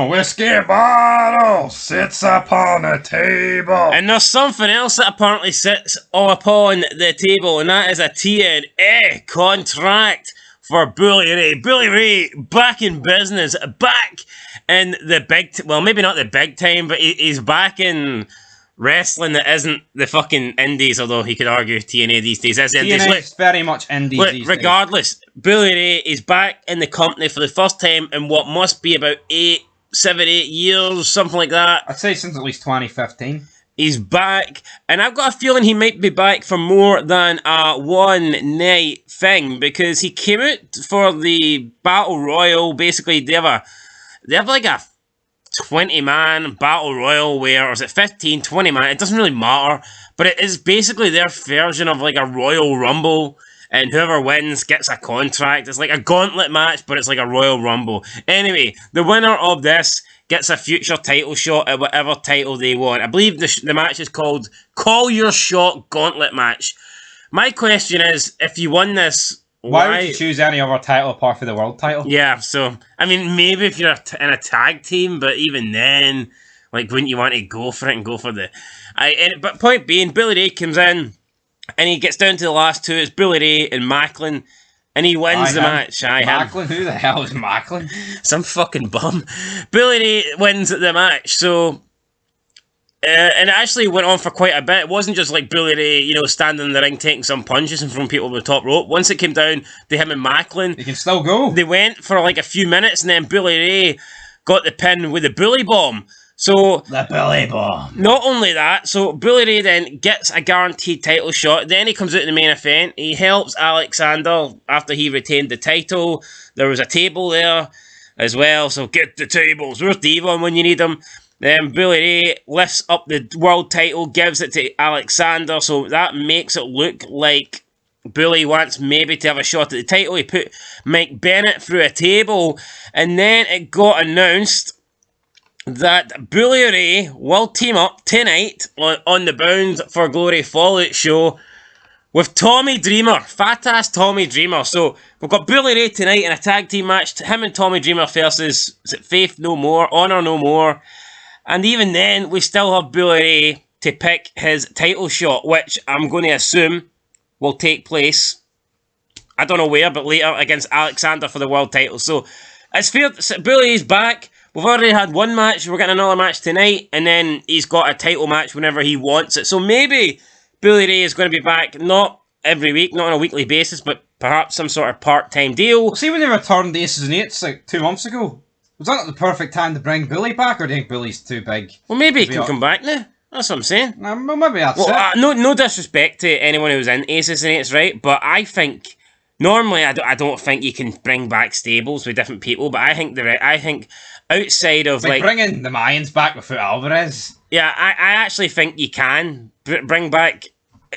Whiskey bottle sits upon the table. And there's something else that apparently sits upon the table, and that is a TNA contract for Bully Ray. Bully Ray back in business, back in the well, maybe not the big time, but he's back in wrestling that isn't the fucking indies, although he could argue TNA these days is indies. TNA is very much indies these regardless, days. Bully Ray is back in the company for the first time in what must be about 7, 8 years, something like that. I'd say since at least 2015. He's back, and I've got a feeling he might be back for more than a one-night thing, because he came out for the Battle Royal. Basically, they have like a 20-man Battle Royal or is it 15, 20-man? It doesn't really matter, but it is basically their version of like a Royal Rumble, and whoever wins gets a contract. It's like a gauntlet match, but it's like a Royal Rumble. Anyway, the winner of this gets a future title shot at whatever title they want. I believe the match is called Call Your Shot Gauntlet Match. My question is, if you won this, why would you choose any other title apart from the world title? Yeah, so, I mean, maybe if you're in a tag team, but even then, like, wouldn't you want to go for it and go for the... But point being, Bully Ray comes in, and he gets down to the last two. It's Bully Ray and Macklin, and he wins the match. Macklin? Who the hell is Macklin? Some fucking bum. Bully Ray wins the match, so... and it actually went on for quite a bit. It wasn't just like Bully Ray, standing in the ring taking some punches and throwing people over the top rope. Once it came down to him and Macklin... He can still go. They went for like a few minutes, and then Bully Ray got the pin with the Bully Bomb. So... The Bully Bomb. Not only that, so Bully Ray then gets a guaranteed title shot. Then he comes out in the main event. He helps Alexander after he retained the title. There was a table there as well, so get the tables. Where's Devon when you need him? Then Bully Ray lifts up the world title, gives it to Alexander, so that makes it look like Bully wants maybe to have a shot at the title. He put Mike Bennett through a table, and then it got announced that Bully Ray will team up tonight on the Bound for Glory Fallout show with Tommy Dreamer, fat-ass Tommy Dreamer. So we've got Bully Ray tonight in a tag team match, him and Tommy Dreamer versus, is it Faith No More, Honor No More, and even then we still have Bully Ray to pick his title shot, which I'm going to assume will take place, I don't know where, but later against Alexander for the world title. So it's fair, Bully Ray's back. We've already had one match, we're getting another match tonight, and then he's got a title match whenever he wants it. So maybe Bully Ray is going to be back, not every week, not on a weekly basis, but perhaps some sort of part-time deal. See, when they returned Aces and Eights like 2 months ago, was that the perfect time to bring Bully back, or do you think Bully's too big? Well, maybe he can come back now. That's what I'm saying. Well, maybe that's it. No disrespect to anyone who's in Aces and Eights, right? But I think... Normally, I don't think you can bring back stables with different people, but I think outside of like bringing the Mayans back without Alvarez. Yeah, I actually think you can bring back,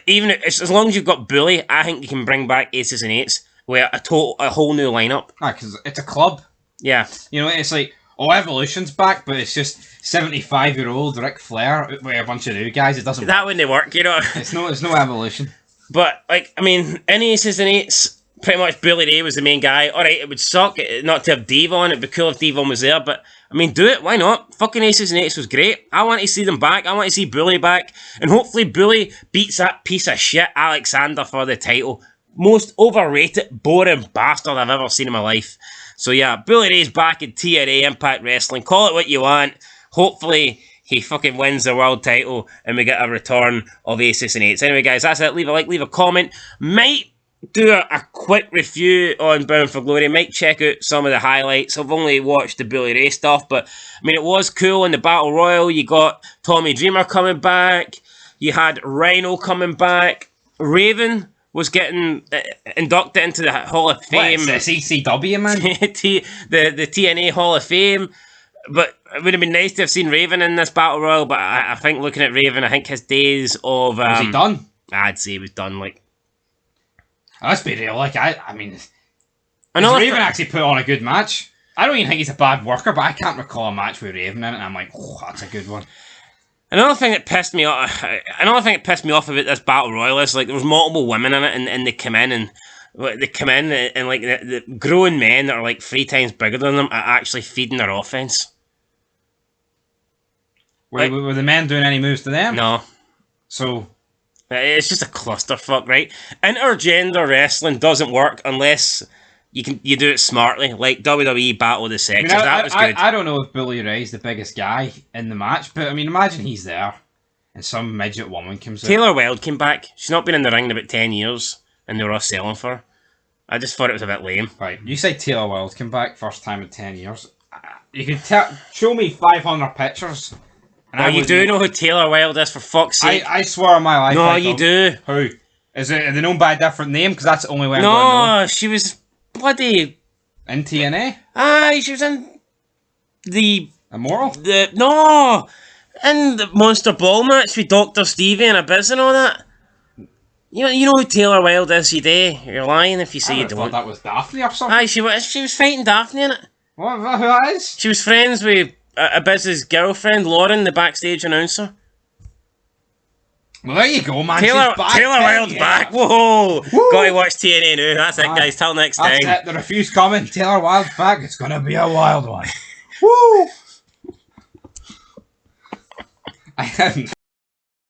even as long as you've got Bully. I think you can bring back Aces and Eights with a whole new lineup. Because it's a club. Yeah, it's like Evolution's back, but it's just 75-year-old Ric Flair with a bunch of new guys. It doesn't. That wouldn't work, It's no Evolution. But in Aces and Eights, pretty much Bully Ray was the main guy. Alright, it would suck not to have Devon. It'd be cool if Devon was there, but do it. Why not? Fucking Aces and Eights was great. I want to see them back. I want to see Bully back. And hopefully Bully beats that piece of shit Alexander for the title. Most overrated, boring bastard I've ever seen in my life. So yeah, Bully Ray's back in TNA Impact Wrestling. Call it what you want. Hopefully he fucking wins the world title and we get a return of Aces and Eights. Anyway guys, that's it. Leave a like, leave a comment. Might do a quick review on Bound for Glory. Might check out some of the highlights. I've only watched the Bully Ray stuff, but it was cool in the Battle Royal. You got Tommy Dreamer coming back. You had Rhino coming back. Raven was getting inducted into the Hall of Fame. What is this, ECW, man? the TNA Hall of Fame. But it would have been nice to have seen Raven in this Battle Royal, but I think looking at Raven, I think his days of... was he done? I'd say he was done, Let's be real, Raven actually put on a good match? I don't even think he's a bad worker, but I can't recall a match with Raven in it, and I'm like, oh, that's a good one. Another thing that pissed me off about this Battle Royal is, there was multiple women in it, and they come in, and They come in and like the grown men that are like 3 times bigger than them are actually feeding their offense. Were the men doing any moves to them? No. So it's just a clusterfuck, right? Intergender wrestling doesn't work unless you do it smartly, like WWE Battle of the Sexes. That was good. I don't know if Bully Ray's the biggest guy in the match, but I mean, imagine he's there and some midget woman comes in. Taylor Wilde came back. She's not been in the ring in about 10 years, and they were all selling for her. I just thought it was a bit lame. Right, you say Taylor Wilde came back first time in 10 years. You can show me 500 pictures. And you do know who Taylor Wilde is, for fuck's sake. I swear on my life. No, you do. Who? Are they known by a different name? Because that's the only way I'm going to know. No, she was bloody... In TNA? Aye, she was in the... Immortal? No! In the Monster Ball match with Dr. Stevie and Abyss and all that. You know who Taylor Wilde is, you do. You're lying if you say you don't. I thought that was Daphne or something. Aye, she was fighting Daphne in it. What? Who that is? She was friends with Abyss's girlfriend, Lauren, the backstage announcer. Well, there you go, man. Taylor Wilde's back. Whoa! Woo. Gotta watch TNA now. That's it, guys. Till next time. That's it. The review's coming. Taylor Wilde's back. It's gonna be a wild one. Woo!